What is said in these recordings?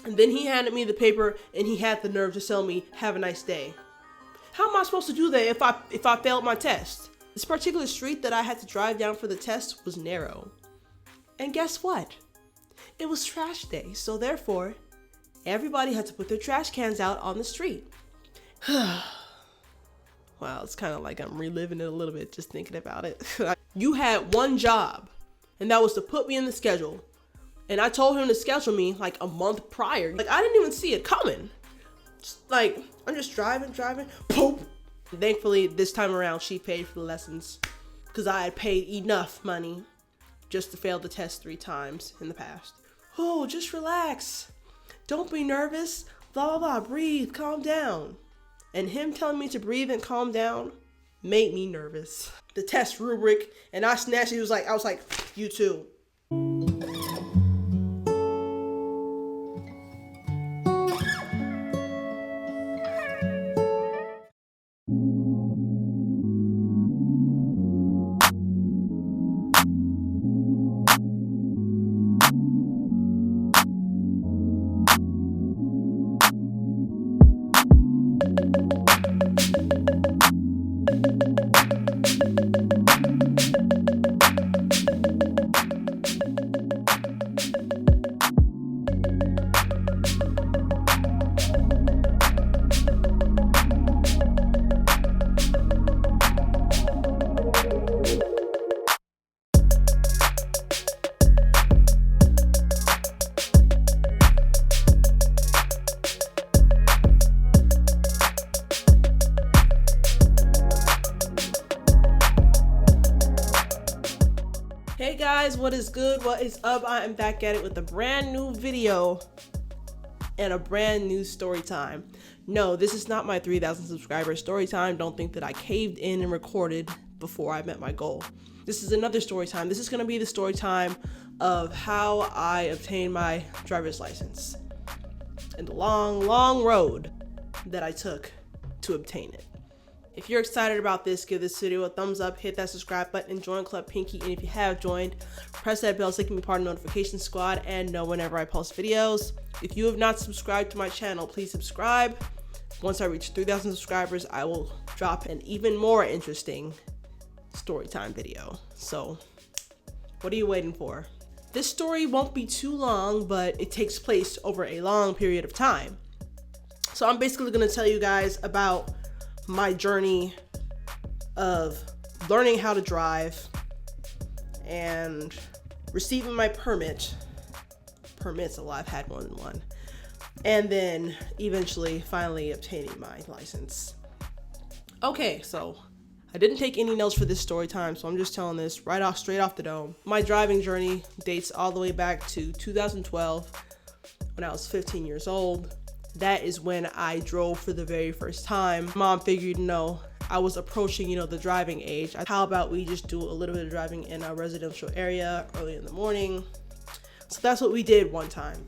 And then he handed me the paper and he had the nerve to tell me, "Have a nice day." How am I supposed to do that if I failed my test? This particular street that I had to drive down for the test was narrow. And guess what? It was trash day, so therefore, everybody had to put their trash cans out on the street. Wow, it's kind of like I'm reliving it a little bit just thinking about it. You had one job, and that was to put me in the schedule. And I told him to schedule me like a month prior. Like, I didn't even see it coming. Like, I'm just driving, poop. Thankfully, this time around, she paid for the lessons because I had paid enough money just to fail the test 3 times in the past. Oh, just relax. Don't be nervous. Blah, blah, blah. Breathe. Calm down. And him telling me to breathe and calm down made me nervous. The test rubric, and I snatched it. I was like, you too. Hey guys, what is good? What is up? I am back at it with a brand new video and a brand new story time. No, this is not my 3,000 subscriber story time. Don't think that I caved in and recorded before I met my goal. This is another story time. This is going to be the story time of how I obtained my driver's license and the long road that I took to obtain it. If you're excited about this, give this video a thumbs up, hit that subscribe button, and join Club Pinky. And if you have joined, press that bell so you can be part of the notification squad and know whenever I post videos. If you have not subscribed to my channel, please subscribe. Once I reach 3,000 subscribers, I will drop an even more interesting story time video. So, what are you waiting for? This story won't be too long, but it takes place over a long period of time. So I'm basically going to tell you guys about my journey of learning how to drive and receiving my permits. Well, I've had more than one. And then eventually finally obtaining my license. Okay, so I didn't take any notes for this story time, so I'm just telling this straight off the dome. My driving journey dates all the way back to 2012 when I was 15 years old. That is when I drove for the very first time. Mom figured, I was approaching, the driving age. How about we just do a little bit of driving in our residential area early in the morning? So that's what we did one time.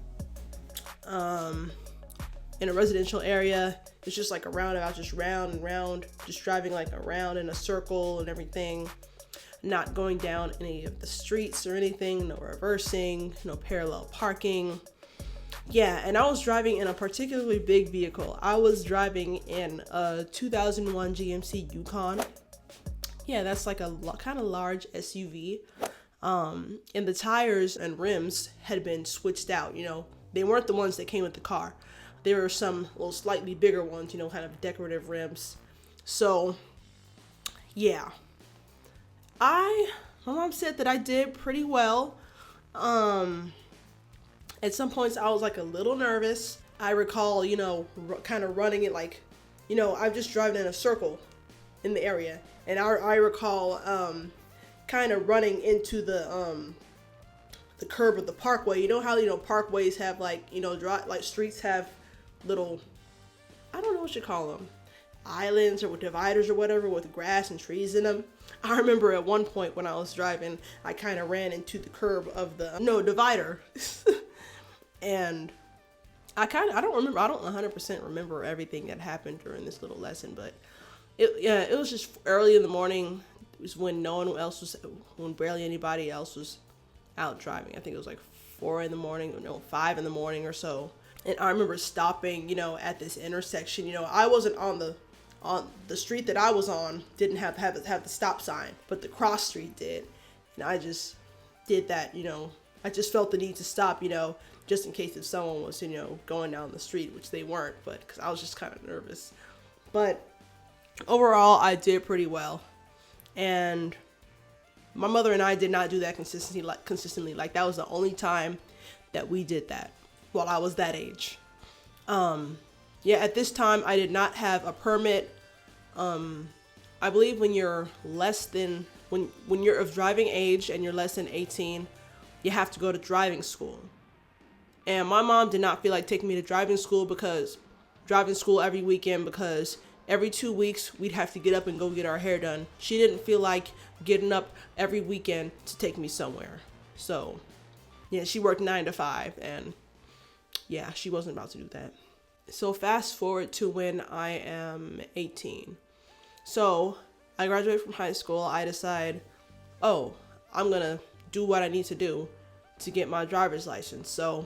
In a residential area, it's just like a roundabout, just round and round, just driving like around in a circle and everything. Not going down any of the streets or anything, no reversing, no parallel parking. Yeah, and I was driving in a particularly big vehicle. I was driving in a 2001 GMC Yukon. Yeah, that's like a kind of large SUV. And the tires and rims had been switched out, They weren't the ones that came with the car. There were some little slightly bigger ones, kind of decorative rims. So, yeah. My mom said that I did pretty well. At some points, I was like a little nervous. I recall, kind of running it like, I'm just driving in a circle in the area. And I recall kind of running into the curb of the parkway. You know how, parkways have like streets have little, I don't know what you call them, islands or dividers or whatever with grass and trees in them. I remember at one point when I was driving, I kind of ran into the curb of the divider. And I don't 100% remember everything that happened during this little lesson, but it was just early in the morning. It was when when barely anybody else was out driving. I think it was like 4 in the morning, 5 in the morning or so. And I remember stopping, at this intersection. I wasn't on the street that I was on, didn't have the stop sign, but the cross street did. And I just did that, I just felt the need to stop, just in case if someone was, going down the street, which they weren't, but because I was just kind of nervous. But overall, I did pretty well. And my mother and I did not do that consistently. Like, that was the only time that we did that while I was that age. At this time, I did not have a permit. I believe when you're when you're of driving age and you're less than 18, you have to go to driving school. And my mom did not feel like taking me to driving school every weekend, because every 2 weeks we'd have to get up and go get our hair done. She didn't feel like getting up every weekend to take me somewhere. So, yeah, she worked 9 to 5, and yeah, she wasn't about to do that. So fast forward to when I am 18. So I graduate from high school. I decide, I'm gonna do what I need to do to get my driver's license. So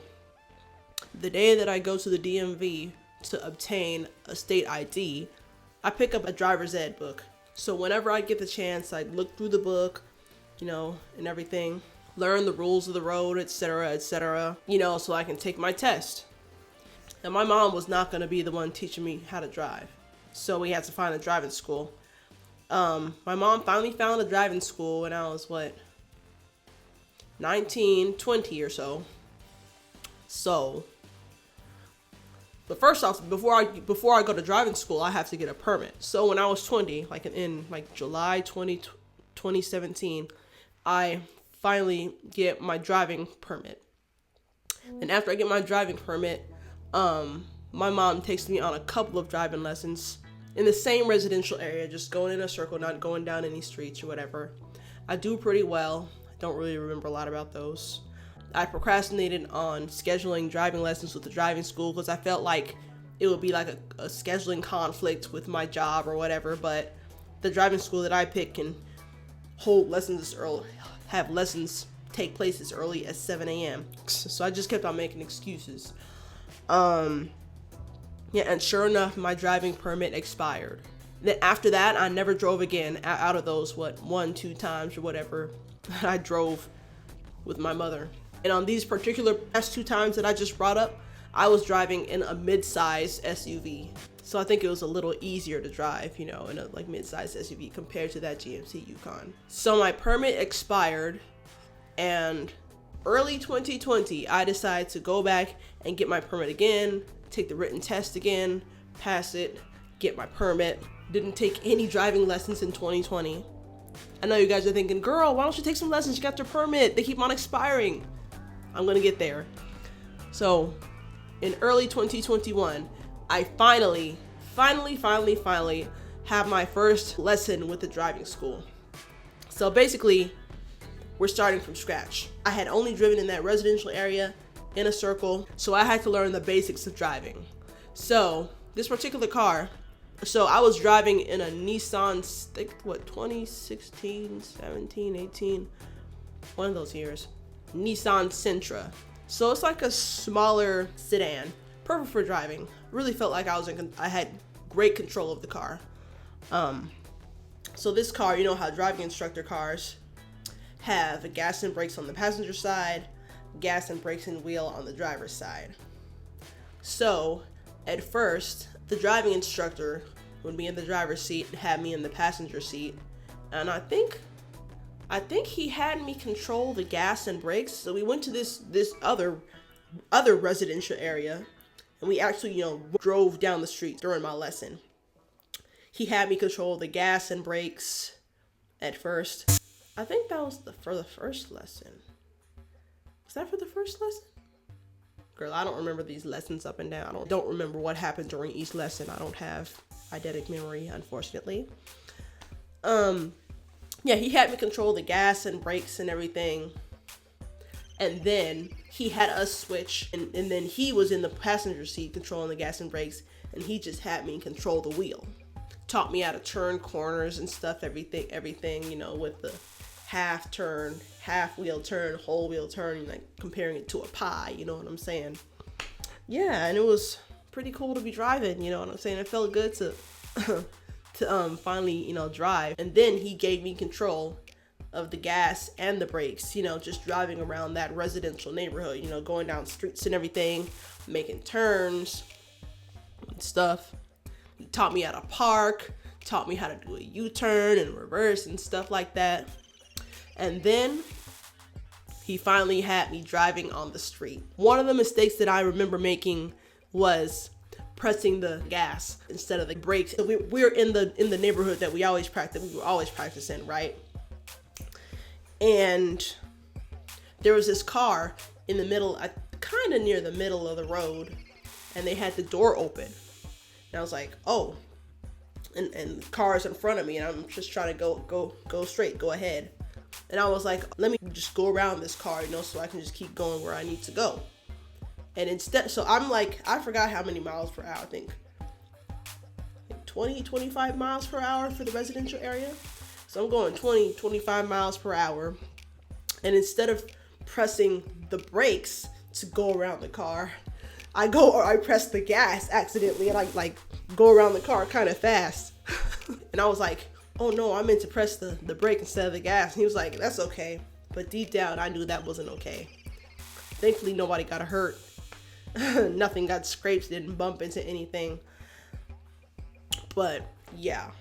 the day that I go to the DMV to obtain a state ID, I pick up a driver's ed book. So whenever I get the chance, I look through the book, and everything, learn the rules of the road, etc., so I can take my test. And my mom was not going to be the one teaching me how to drive. So we had to find a driving school. My mom finally found a driving school when I was, 19, 20 or so. So, but first off, before I go to driving school, I have to get a permit. So when I was 20, in July 2017, I finally get my driving permit. And after I get my driving permit, my mom takes me on a couple of driving lessons in the same residential area, just going in a circle, not going down any streets or whatever. I do pretty well. I don't really remember a lot about those. I procrastinated on scheduling driving lessons with the driving school because I felt like it would be like a scheduling conflict with my job or whatever, but the driving school that I picked can hold lessons early, have lessons take place as early as 7 a.m. So I just kept on making excuses. And sure enough, my driving permit expired. Then after that, I never drove again out of those, 1-2 times or whatever I drove with my mother. And on these particular last 2 times that I just brought up, I was driving in a mid-size SUV. So I think it was a little easier to drive, in a mid-size SUV compared to that GMC Yukon. So my permit expired, and early 2020, I decided to go back and get my permit again, take the written test again, pass it, get my permit. Didn't take any driving lessons in 2020. I know you guys are thinking, girl, why don't you take some lessons? You got your permit. They keep on expiring. I'm gonna get there. So in early 2021, I finally have my first lesson with the driving school. So basically, we're starting from scratch. I had only driven in that residential area in a circle, so I had to learn the basics of driving. So this particular car, so I was driving in a Nissan, 2016, 17, 18, one of those years, Nissan Sentra. So it's like a smaller sedan, perfect for driving. Really felt like I had great control of the car. So this car, how driving instructor cars have gas and brakes on the passenger side, gas and brakes and wheel on the driver's side. So at first, the driving instructor would be in the driver's seat and had me in the passenger seat. And I think he had me control the gas and brakes. So we went to this other residential area, and we actually, drove down the street during my lesson. He had me control the gas and brakes at first. I think that was for the first lesson. Was that for the first lesson? Girl, I don't remember these lessons up and down. I don't remember what happened during each lesson. I don't have eidetic memory, unfortunately. He had me control the gas and brakes and everything. And then he had us switch, and then he was in the passenger seat controlling the gas and brakes, and he just had me control the wheel. Taught me how to turn corners and stuff, everything, with the half turn, half wheel turn, whole wheel turn, like comparing it to a pie, you know what I'm saying? yeah, and it was pretty cool to be driving, you know what I'm saying? It felt good to to finally, you know, drive. And then he gave me control of the gas and the brakes, you know, just driving around that residential neighborhood, you know, going down streets and everything, making turns and stuff. He taught me how to park, taught me how to do a U-turn and reverse and stuff like that. And then he finally had me driving on the street. One of the mistakes that I remember making was pressing the gas instead of the brakes. So we're in the neighborhood that we were always practicing, right? And there was this car in the middle, kind of near the middle of the road, and they had the door open. And I was like, oh, and the car's in front of me, and I'm just trying to go straight, go ahead. And I was like, let me just go around this car, you know, so I can just keep going where I need to go. And instead, so I'm like, I forgot how many miles per hour, I think 20, 25 miles per hour for the residential area. So I'm going 20, 25 miles per hour. And instead of pressing the brakes to go around the car, I press the gas accidentally, and I like go around the car kind of fast. And I was like, oh no, I meant to press the brake instead of the gas. And he was like, that's okay. But deep down, I knew that wasn't okay. Thankfully, nobody got hurt. Nothing got scraped, didn't bump into anything. But yeah,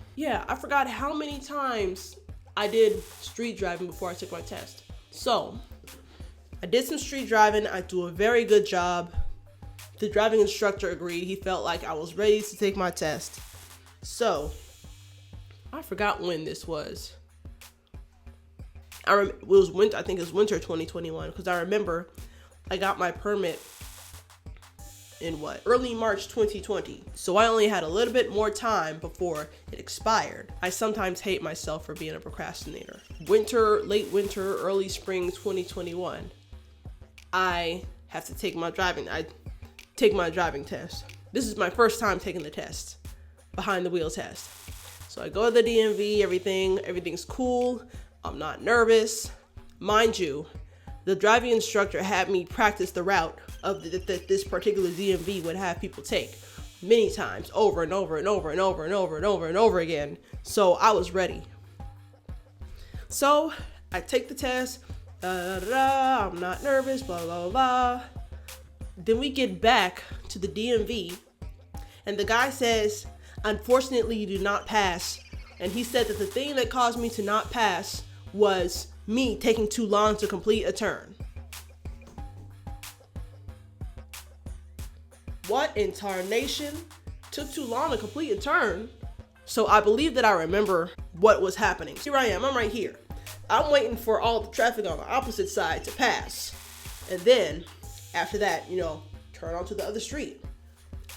I forgot how many times I did street driving before I took my test. So I did some street driving. I do a very good job. The driving instructor agreed. He felt like I was ready to take my test. So I forgot when this was. It was winter. I think it was winter 2021, because I remember I got my permit in early March 2020. So I only had a little bit more time before it expired. I sometimes hate myself for being a procrastinator. Late winter, early spring 2021, I have to take my driving test. This is my first time taking the test, behind the wheel test. So I go to the DMV, everything's cool. I'm not nervous. Mind you, the driving instructor had me practice the route of this particular DMV would have people take many times, over and over and over and over and over and over and over again. So I was ready. So I take the test, I'm not nervous, blah, blah, blah. Then we get back to the DMV, and the guy says, unfortunately, you do not pass. And he said that the thing that caused me to not pass was me taking too long to complete a turn. What in tarnation? Took too long to complete a turn? So I believe that I remember what was happening. Here I am, I'm right here. I'm waiting for all the traffic on the opposite side to pass. And then, after that, you know, turn onto the other street.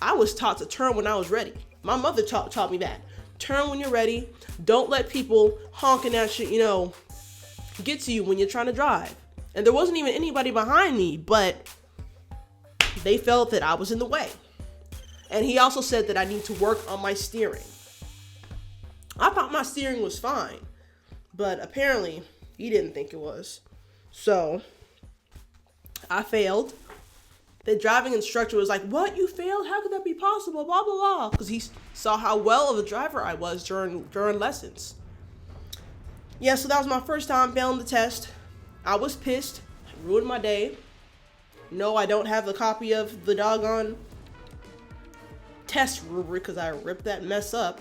I was taught to turn when I was ready. My mother taught me that. Turn when you're ready. Don't let people honking at you, you know, get to you when you're trying to drive. And there wasn't even anybody behind me, but they felt that I was in the way. And he also said that I need to work on my steering. I thought my steering was fine, but apparently he didn't think it was. So I failed. The driving instructor was like, what, you failed? How could that be possible? Blah, blah, blah. Because he saw how well of a driver I was during lessons. Yeah, so that was my first time failing the test. I was pissed. It ruined my day. No, I don't have a copy of the doggone test rubric because I ripped that mess up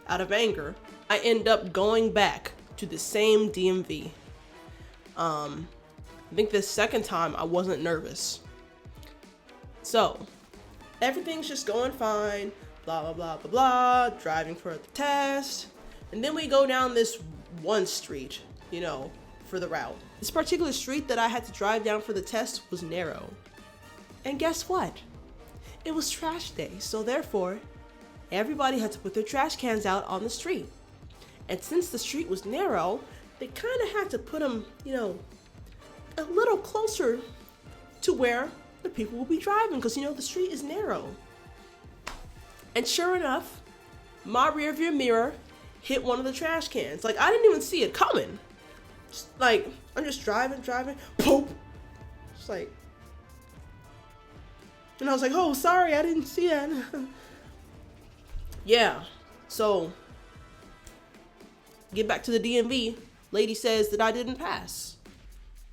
out of anger. I end up going back to the same DMV. I think the second time I wasn't nervous. So everything's just going fine, blah, blah, blah, blah, blah, driving for the test. And then we go down this one street, you know, for the route. This particular street that I had to drive down for the test was narrow. And guess what? It was trash day. So therefore, everybody had to put their trash cans out on the street. And since the street was narrow, they kind of had to put them, you know, a little closer to where the people will be driving, because, you know, the street is narrow. And sure enough, my rearview mirror hit one of the trash cans. Like, I didn't even see it coming. Like, I'm just driving, poop. It's like, And I was like, oh, sorry, I didn't see that. Yeah, so get back to the DMV. Lady says that I didn't pass.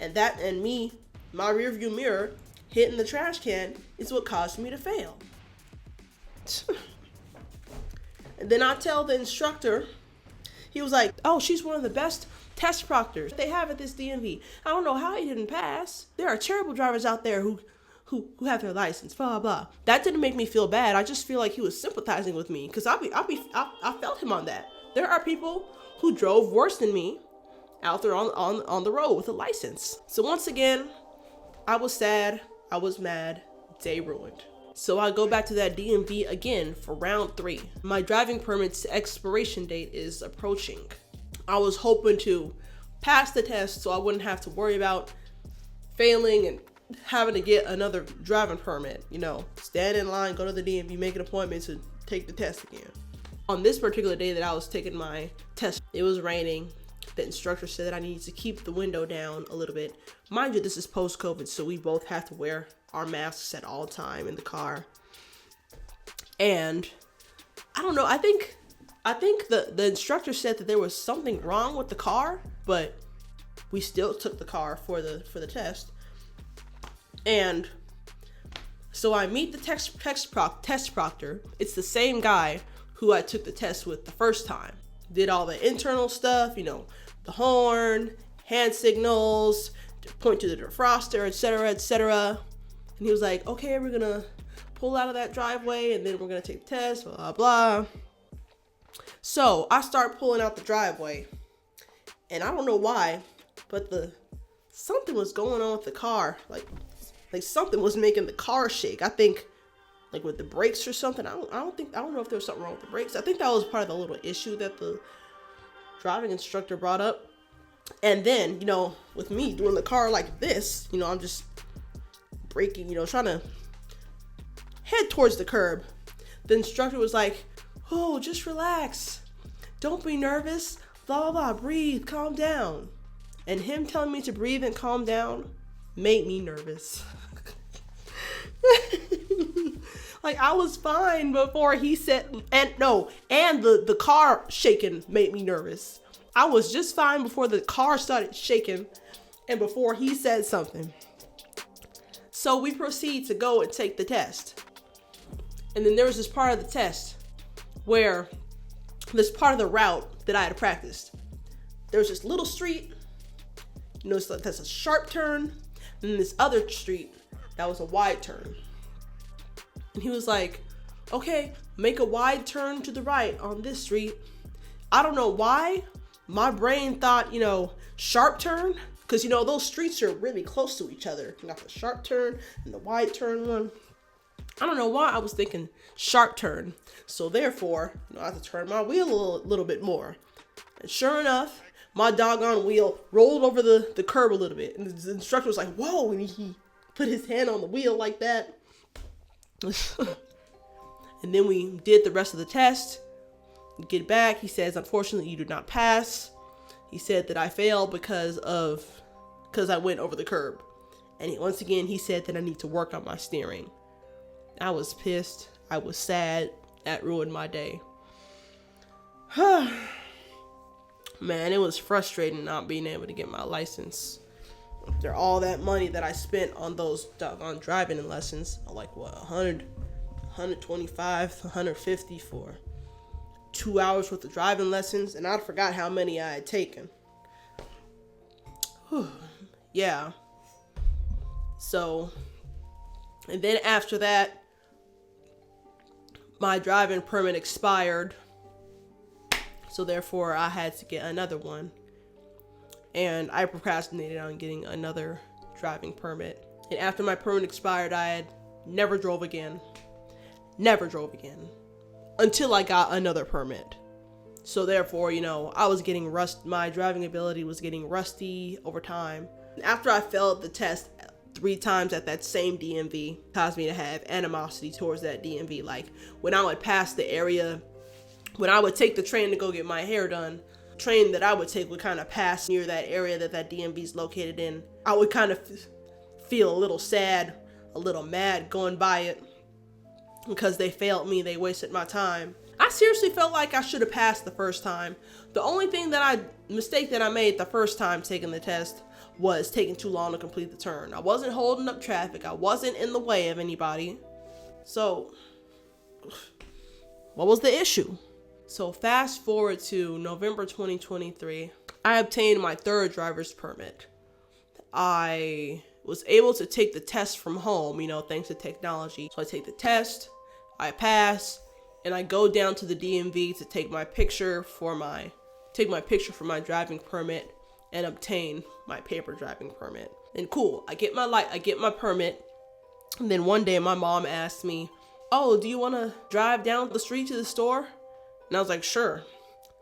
And that and me, my rearview mirror, hitting the trash can is what caused me to fail. And then I tell the instructor, he was like, oh, she's one of the best test proctors they have at this DMV. I don't know how he didn't pass. There are terrible drivers out there who have their license, blah, blah. That didn't make me feel bad. I just feel like he was sympathizing with me because I felt him on that. There are people who drove worse than me out there on the road with a license. So once again, I was sad, I was mad, day ruined. So I go back to that DMV again for round 3. My driving permit's expiration date is approaching. I was hoping to pass the test so I wouldn't have to worry about failing and having to get another driving permit. You know, stand in line, go to the DMV, make an appointment to take the test again. On this particular day that I was taking my test, it was raining. The instructor said that I needed to keep the window down a little bit. Mind you, this is post-COVID, so we both have to wear our masks at all time in the car. And I don't know, I think the instructor said that there was something wrong with the car, but we still took the car for the test. And so I meet the test proctor. It's the same guy who I took the test with the first time. Did all the internal stuff, you know, the horn, hand signals, point to the defroster, etc., etc. And he was like, okay, we're gonna pull out of that driveway and then we're gonna take the test, blah, blah, blah. So I start pulling out the driveway, and I don't know why, but something was going on with the car. Like something was making the car shake. I think like with the brakes or something. I don't know if there was something wrong with the brakes. I think that was part of the little issue that the driving instructor brought up. And then, you know, with me doing the car like this, you know, I'm just braking, you know, trying to head towards the curb. The instructor was like, oh, just relax. Don't be nervous. Blah, blah, blah. Breathe. Calm down. And him telling me to breathe and calm down made me nervous. Like, I was fine before he said, and the car shaking made me nervous. I was just fine before the car started shaking and before he said something. So we proceed to go and take the test. And then there was this part of the test where this part of the route that I had practiced. There was this little street, you know, that's a sharp turn, and then this other street that was a wide turn. And he was like, okay, make a wide turn to the right on this street. I don't know why my brain thought, you know, sharp turn, because, you know, those streets are really close to each other. You got the sharp turn and the wide turn one. I don't know why I was thinking sharp turn. So therefore, you know, I have to turn my wheel a little bit more. And sure enough, my doggone wheel rolled over the curb a little bit. And the instructor was like, whoa, and he put his hand on the wheel like that. And then we did the rest of the test. Get back, he says, unfortunately, you did not pass. He said that I failed because I went over the curb. And once again, he said that I need to work on my steering. I was pissed. I was sad. That ruined my day. Man, it was frustrating not being able to get my license. After all that money that I spent on those doggone driving lessons, like what, 100, 125, 150 for 2 hours worth of driving lessons, and I forgot how many I had taken. Yeah. So, and then after that, my driving permit expired. So therefore, I had to get another one. And I procrastinated on getting another driving permit. And after my permit expired, I had never drove again. Never drove again. Until I got another permit. So therefore, you know, I was getting my driving ability was getting rusty over time. After I failed the test 3 times at that same DMV, it caused me to have animosity towards that DMV. Like, when I would pass the area, when I would take the train to go get my hair done, train that I would take would kind of pass near that area that DMV is located in. I would kind of feel a little sad, a little mad going by it. because they failed me. They wasted my time. I seriously felt like I should have passed the first time. The only mistake that I made the first time taking the test was taking too long to complete the turn. I wasn't holding up traffic. I wasn't in the way of anybody. So, what was the issue? So fast forward to November 2023, I obtained my third driver's permit. I was able to take the test from home, thanks to technology. So I take the test, I pass, and I go down to the DMV to take my picture for my driving permit and obtain my paper driving permit. And cool, I get my permit. And then one day my mom asked me, "Oh, do you want to drive down the street to the store?" And I was like, "Sure."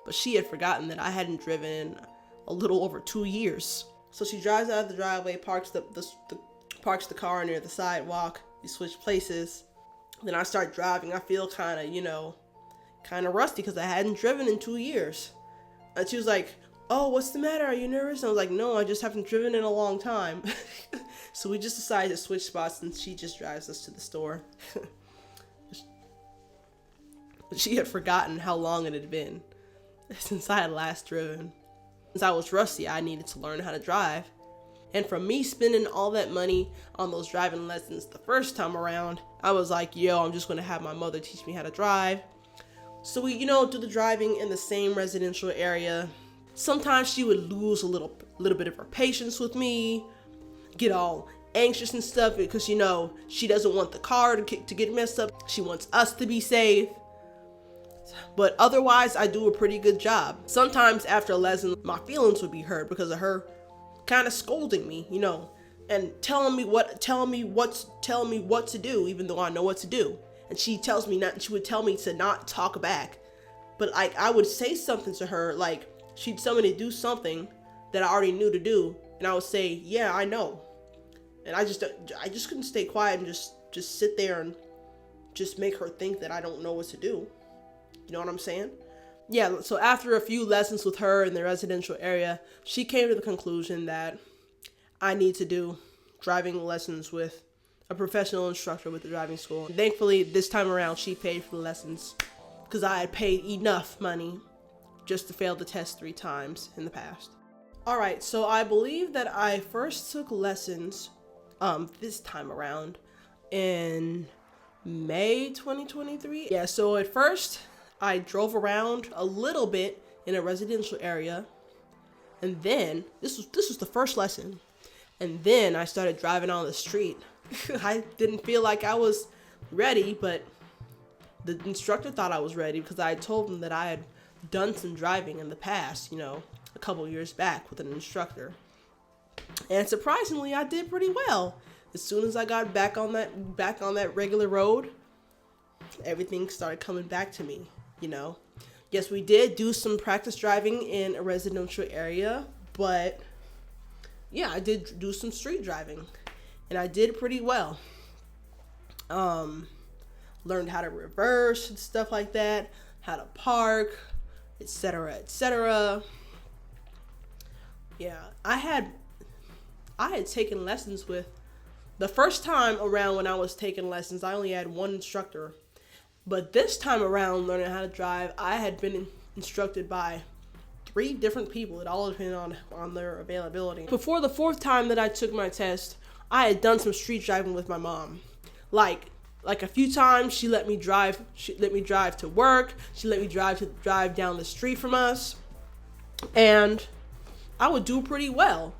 But she had forgotten that I hadn't driven in a little over 2 years. So she drives out of the driveway, parks the car near the sidewalk. We switch places. Then I start driving. I feel kind of rusty because I hadn't driven in 2 years. And she was like, "Oh, what's the matter? Are you nervous?" And I was like, "No, I just haven't driven in a long time." So we just decided to switch spots, and she just drives us to the store. She had forgotten how long it had been since I had last driven. Since I was rusty, I needed to learn how to drive. And from me spending all that money on those driving lessons the first time around, I was like, yo, I'm just going to have my mother teach me how to drive. So we, do the driving in the same residential area. Sometimes she would lose a little bit of her patience with me, get all anxious and stuff because, she doesn't want the car to get messed up. She wants us to be safe. But otherwise, I do a pretty good job. Sometimes after a lesson, my feelings would be hurt because of her kind of scolding me, and telling me what to do, even though I know what to do. And she would tell me to not talk back. But I would say something to her, like she'd tell me to do something that I already knew to do, and I would say, "Yeah, I know." And I just couldn't stay quiet and just sit there and just make her think that I don't know what to do. You know what I'm saying? Yeah, so after a few lessons with her in the residential area, she came to the conclusion that I need to do driving lessons with a professional instructor with the driving school. And thankfully, this time around, she paid for the lessons because I had paid enough money just to fail the test 3 times in the past. All right, so I believe that I first took lessons this time around in May 2023. Yeah, so at first, I drove around a little bit in a residential area, and then this was the first lesson, and then I started driving on the street. I didn't feel like I was ready, but the instructor thought I was ready because I had told him that I had done some driving in the past, a couple years back with an instructor, and surprisingly, I did pretty well. As soon as I got back on that regular road, everything started coming back to me. Yes, we did do some practice driving in a residential area, but yeah, I did do some street driving and I did pretty well. Learned how to reverse and stuff like that, how to park, etc., etc. Yeah, I had taken lessons with, the first time around when I was taking lessons, I only had one instructor. But this time around, learning how to drive, I had been instructed by 3 different people. It all depended on their availability. Before the 4th time that I took my test, I had done some street driving with my mom. Like a few times, she let me drive. She let me drive to work. She let me drive down the street from us, and I would do pretty well.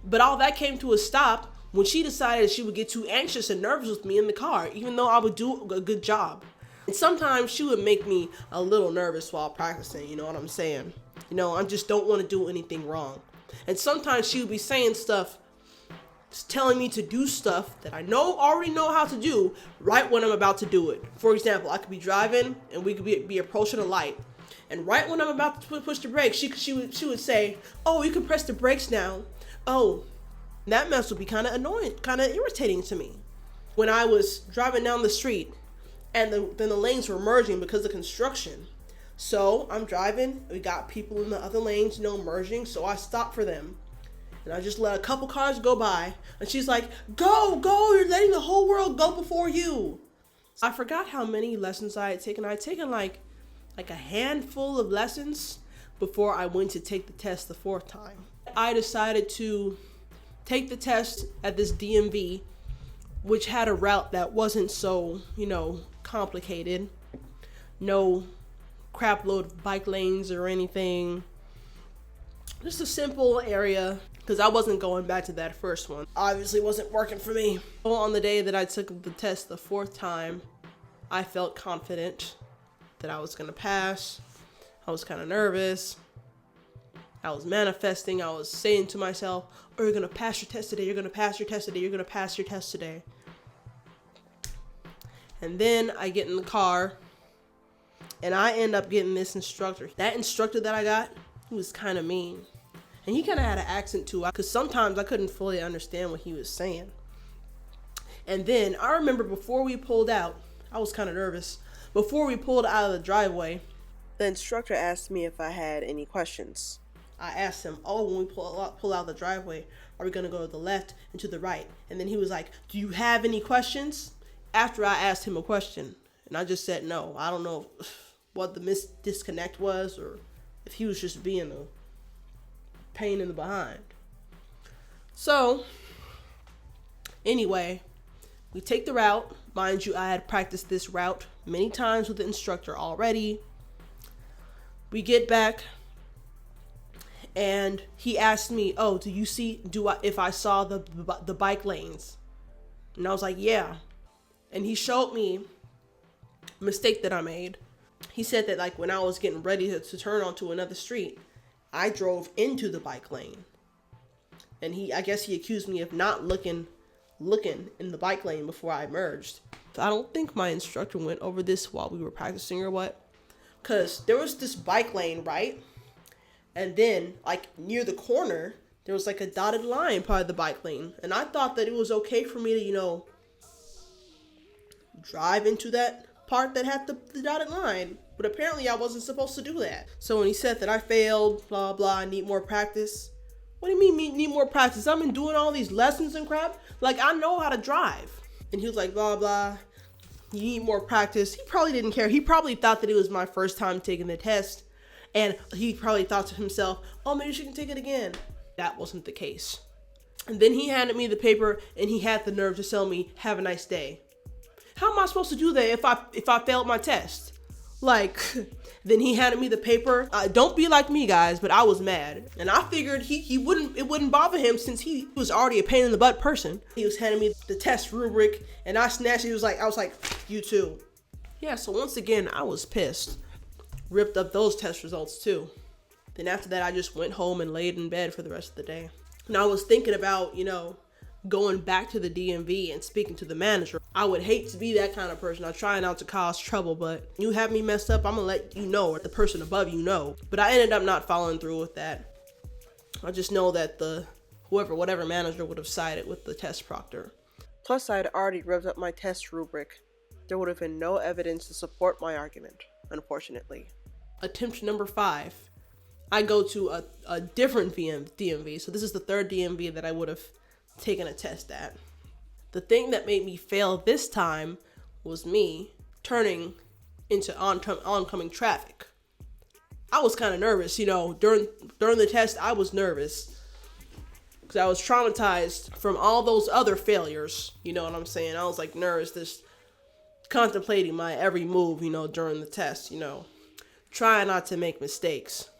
But all that came to a stop when she decided she would get too anxious and nervous with me in the car, even though I would do a good job. And sometimes she would make me a little nervous while practicing, you know what I'm saying? I just don't want to do anything wrong. And sometimes she would be saying stuff, telling me to do stuff that I already know how to do right when I'm about to do it. For example, I could be driving and we could be approaching a light. And right when I'm about to push the brakes, she would say, "Oh, you can press the brakes now." Oh, that mess would be kind of annoying, kind of irritating to me. When I was driving down the street, and then the lanes were merging because of construction. So I'm driving, we got people in the other lanes, merging, so I stopped for them. And I just let a couple cars go by, and she's like, go, you're letting the whole world go before you. I forgot how many lessons I had taken. I had taken like a handful of lessons before I went to take the test the 4th time. I decided to take the test at this DMV, which had a route that wasn't so, complicated. No crap load of bike lanes or anything. Just a simple area, because I wasn't going back to that first one. Obviously wasn't working for me. On the day that I took the test the 4th time, I felt confident that I was gonna pass. I was kind of nervous. I was manifesting. I was saying to myself, oh, you're gonna pass your test today. You're gonna pass your test today. You're gonna pass your test today. And then I get in the car and I end up getting this instructor. That instructor that I got, he was kind of mean. And he kind of had an accent too, because sometimes I couldn't fully understand what he was saying. And then I remember before we pulled out, I was kind of nervous. Before we pulled out of the driveway, the instructor asked me if I had any questions. I asked him, oh, when we pull out the driveway, are we going to go to the left and to the right? And then he was like, do you have any questions? After I asked him a question, and I just said no. I don't know what the disconnect was, or if he was just being a pain in the behind. So, anyway, we take the route. Mind you, I had practiced this route many times with the instructor already. We get back, and he asked me, oh, do you see, if I saw the bike lanes? And I was like, yeah. And he showed me a mistake that I made. He said that like when I was getting ready to turn onto another street, I drove into the bike lane. And I guess he accused me of not looking in the bike lane before I merged. I don't think my instructor went over this while we were practicing or what. Because there was this bike lane, right? And then like near the corner, there was like a dotted line part of the bike lane. And I thought that it was okay for me to, drive into that part that had the dotted line. But apparently I wasn't supposed to do that. So when he said that I failed, blah, blah, I need more practice. What do you mean need more practice? I've been doing all these lessons and crap. Like, I know how to drive. And he was like, blah, blah, you need more practice. He probably didn't care. He probably thought that it was my first time taking the test. And he probably thought to himself, oh, maybe she can take it again. That wasn't the case. And then he handed me the paper and he had the nerve to tell me, have a nice day. How am I supposed to do that if I failed my test? Like, then he handed me the paper. Don't be like me, guys, but I was mad. And I figured it wouldn't bother him since he was already a pain in the butt person. He was handing me the test rubric and I snatched it. I was like, you too. Yeah, so once again, I was pissed. Ripped up those test results too. Then after that, I just went home and laid in bed for the rest of the day. And I was thinking about, going back to the DMV and speaking to the manager. I would hate to be that kind of person. I try not to cause trouble, but you have me messed up, I'm gonna let you know, or the person above you know. But I ended up not following through with that. I just know that whatever manager would have sided with the test proctor. Plus, I had already ripped up my test rubric. There would have been no evidence to support my argument, unfortunately. Attempt number 5. I go to a different DMV. So this is the 3rd DMV that I would have taken a test at. The thing that made me fail this time was me turning into oncoming traffic. I was kind of nervous, during the test. I was nervous because I was traumatized from all those other failures. You know what I'm saying? I was like nervous, just contemplating my every move, during the test, trying not to make mistakes.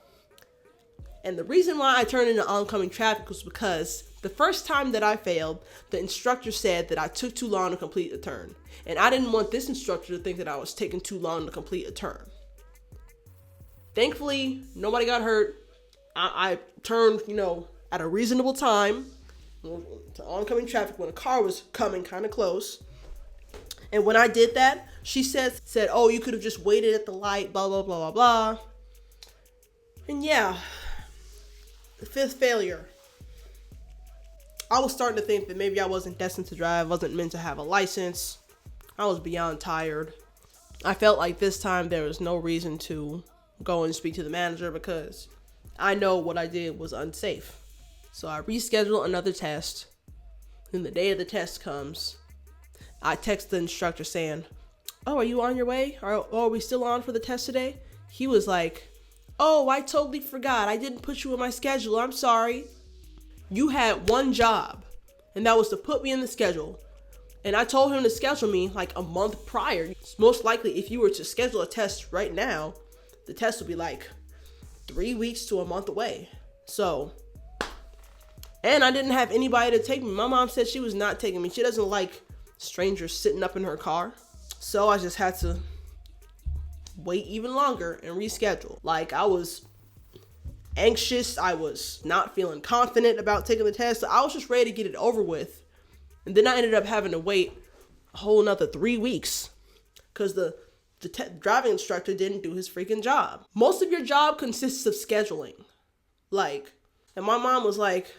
And the reason why I turned into oncoming traffic was because the first time that I failed, the instructor said that I took too long to complete a turn. And I didn't want this instructor to think that I was taking too long to complete a turn. Thankfully, nobody got hurt. I turned, at a reasonable time to oncoming traffic when a car was coming kind of close. And when I did that, she said, oh, you could have just waited at the light, blah, blah, blah, blah, blah. And yeah, the 5th failure. I was starting to think that maybe I wasn't destined to drive, wasn't meant to have a license. I was beyond tired. I felt like this time there was no reason to go and speak to the manager because I know what I did was unsafe. So I rescheduled another test. Then the day of the test comes, I text the instructor saying, "Oh, are you on your way? Are we still on for the test today?" He was like, "Oh, I totally forgot. I didn't put you in my schedule. I'm sorry." You had one job, and that was to put me in the schedule. And I told him to schedule me like a month prior. Most likely, if you were to schedule a test right now, the test would be like 3 weeks to a month away. So, and I didn't have anybody to take me. My mom said she was not taking me. She doesn't like strangers sitting up in her car. So I just had to wait even longer and reschedule. Like, I was anxious. I was not feeling confident about taking the test. I was just ready to get it over with. And then I ended up having to wait a whole another 3 weeks because the driving instructor didn't do his freaking job. Most of your job consists of scheduling. Like, and my mom was like,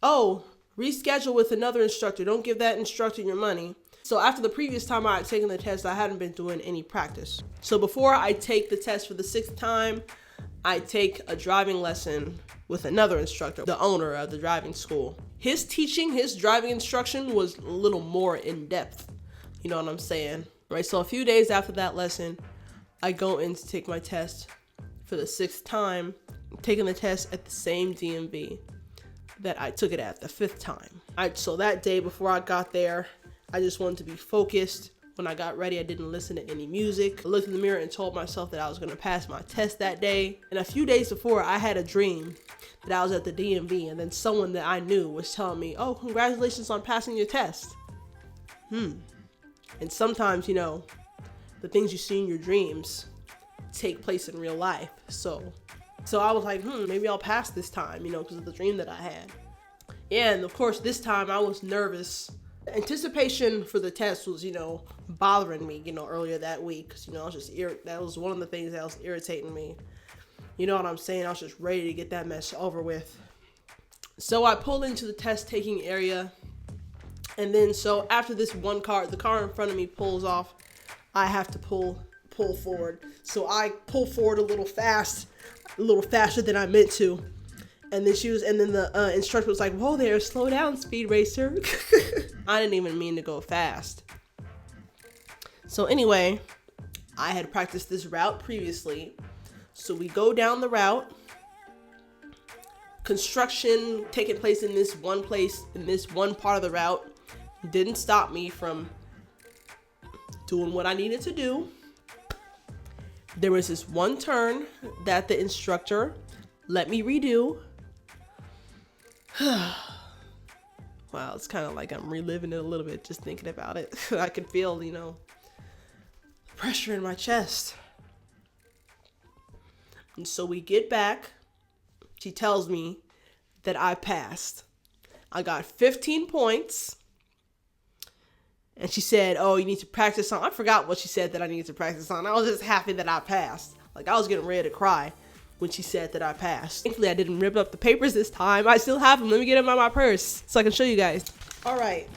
"Oh, reschedule with another instructor. Don't give that instructor your money." So after the previous time I had taken the test, I hadn't been doing any practice. So before I take the test for the 6th time, I take a driving lesson with another instructor, the owner of the driving school. His driving instruction was a little more in depth. You know what I'm saying? Right, so a few days after that lesson, I go in to take my test for the 6th time, taking the test at the same DMV that I took it at the 5th time. So that day before I got there, I just wanted to be focused. When I got ready, I didn't listen to any music. I looked in the mirror and told myself that I was gonna pass my test that day. And a few days before, I had a dream that I was at the DMV, and then someone that I knew was telling me, "Oh, congratulations on passing your test." And sometimes, you know, the things you see in your dreams take place in real life. So I was like, maybe I'll pass this time, you know, because of the dream that I had. Yeah, and of course, this time I was nervous. Anticipation for the test was, you know, bothering me, you know, earlier that week. Cause, you know, I was just that was one of the things that was irritating me. You know what I'm saying? I was just ready to get that mess over with. So I pulled into the test taking area. And then, so after this one car, the car in front of me pulls off, I have to pull forward. So I pull forward a little faster than I meant to. And then the instructor was like, "Whoa there, slow down, speed racer." I didn't even mean to go fast. So anyway, I had practiced this route previously. So we go down the route. Construction taking place in this one part of the route didn't stop me from doing what I needed to do. There was this one turn that the instructor let me redo. Wow, it's kind of like I'm reliving it a little bit just thinking about it. I could feel, you know, pressure in my chest. And so we get back. She tells me that I passed. I got 15 points. And she said, "Oh, you need to practice on." I forgot what she said that I needed to practice on. I was just happy that I passed. Like, I was getting ready to cry when she said that I passed. Thankfully, I didn't rip up the papers this time. I still have them. Let me get them out of my purse so I can show you guys. All right.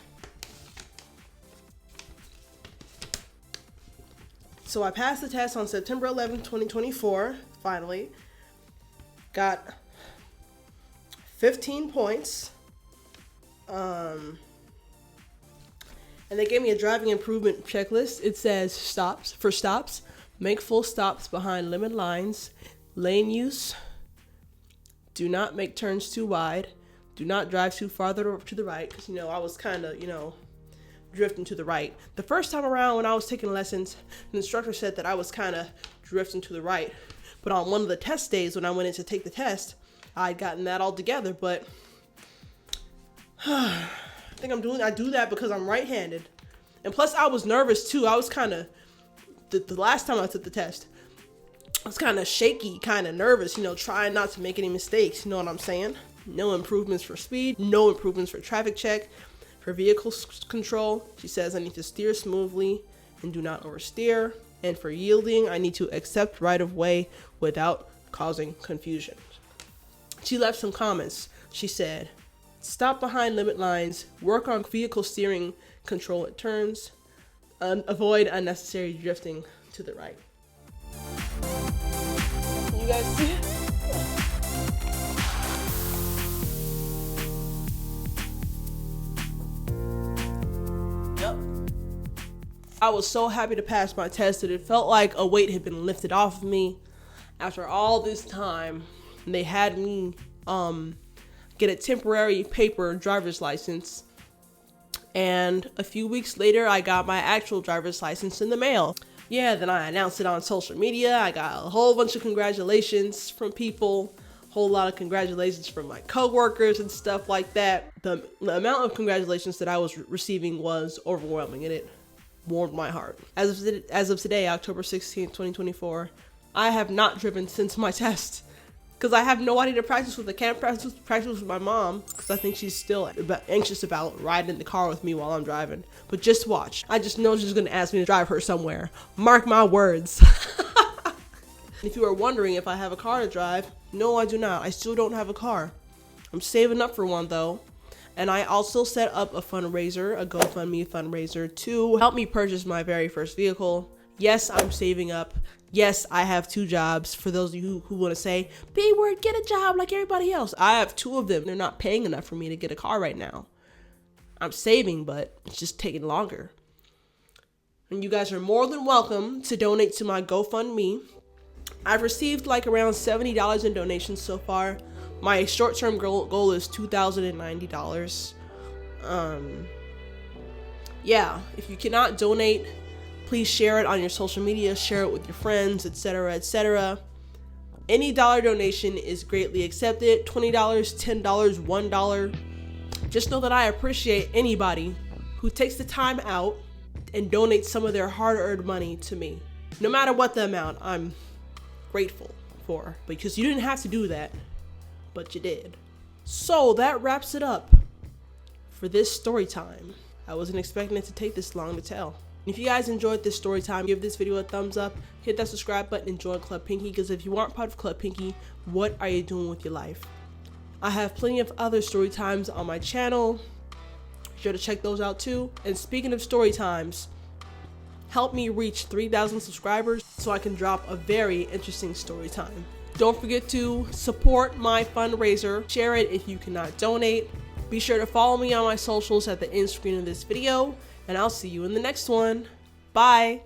So I passed the test on September 11th, 2024, finally. Got 15 points. And they gave me a driving improvement checklist. It says stops, make full stops behind limit lines, lane use, do not make turns too wide, do not drive too farther to the right, because, you know, I was kind of, you know, drifting to the right. The first time around when I was taking lessons, the instructor said that I was kind of drifting to the right. But on one of the test days when I went in to take the test, I'd gotten that all together. But I think I do that because I'm right-handed. And plus I was nervous too. I was kind of, the last time I took the test, I was kind of shaky, kind of nervous, you know, trying not to make any mistakes. You know what I'm saying? No improvements for speed, no improvements for traffic check, for vehicle control. She says I need to steer smoothly and do not oversteer. And for yielding, I need to accept right of way without causing confusion. She left some comments. She said, stop behind limit lines, work on vehicle steering control at turns, avoid unnecessary drifting to the right. Can you guys see it? Yep. I was so happy to pass my test that it felt like a weight had been lifted off of me. After all this time, they had me get a temporary paper driver's license. And a few weeks later, I got my actual driver's license in the mail. Yeah, then I announced it on social media. I got a whole bunch of congratulations from people, a whole lot of congratulations from my coworkers and stuff like that. The amount of congratulations that I was receiving was overwhelming, and it warmed my heart. As of today, October 16th, 2024, I have not driven since my test because I have nobody to practice with. I can't practice with my mom because I think she's still anxious about riding in the car with me while I'm driving. But just watch. I just know she's gonna ask me to drive her somewhere. Mark my words. If you are wondering if I have a car to drive, no, I do not. I still don't have a car. I'm saving up for one though. And I also set up a fundraiser, a GoFundMe fundraiser, to help me purchase my very first vehicle. Yes, I'm saving up. Yes, I have 2 jobs. For those of you who want to say, B-word, get a job like everybody else. I have 2 of them. They're not paying enough for me to get a car right now. I'm saving, but it's just taking longer. And you guys are more than welcome to donate to my GoFundMe. I've received like around $70 in donations so far. My short-term goal is $2,090. Yeah, if you cannot donate, please share it on your social media, share it with your friends, etc., etc. Any dollar donation is greatly accepted. $20, $10, $1. Just know that I appreciate anybody who takes the time out and donates some of their hard-earned money to me. No matter what the amount, I'm grateful for, because you didn't have to do that, but you did. So that wraps it up for this story time. I wasn't expecting it to take this long to tell. If you guys enjoyed this story time, give this video a thumbs up, hit that subscribe button, and join Club Pinky, because if you aren't part of Club Pinky, what are you doing with your life? I have plenty of other story times on my channel. Be sure to check those out too. And speaking of story times, help me reach 3,000 subscribers so I can drop a very interesting story time. Don't forget to support my fundraiser. Share it if you cannot donate. Be sure to follow me on my socials at the end screen of this video, and I'll see you in the next one. Bye.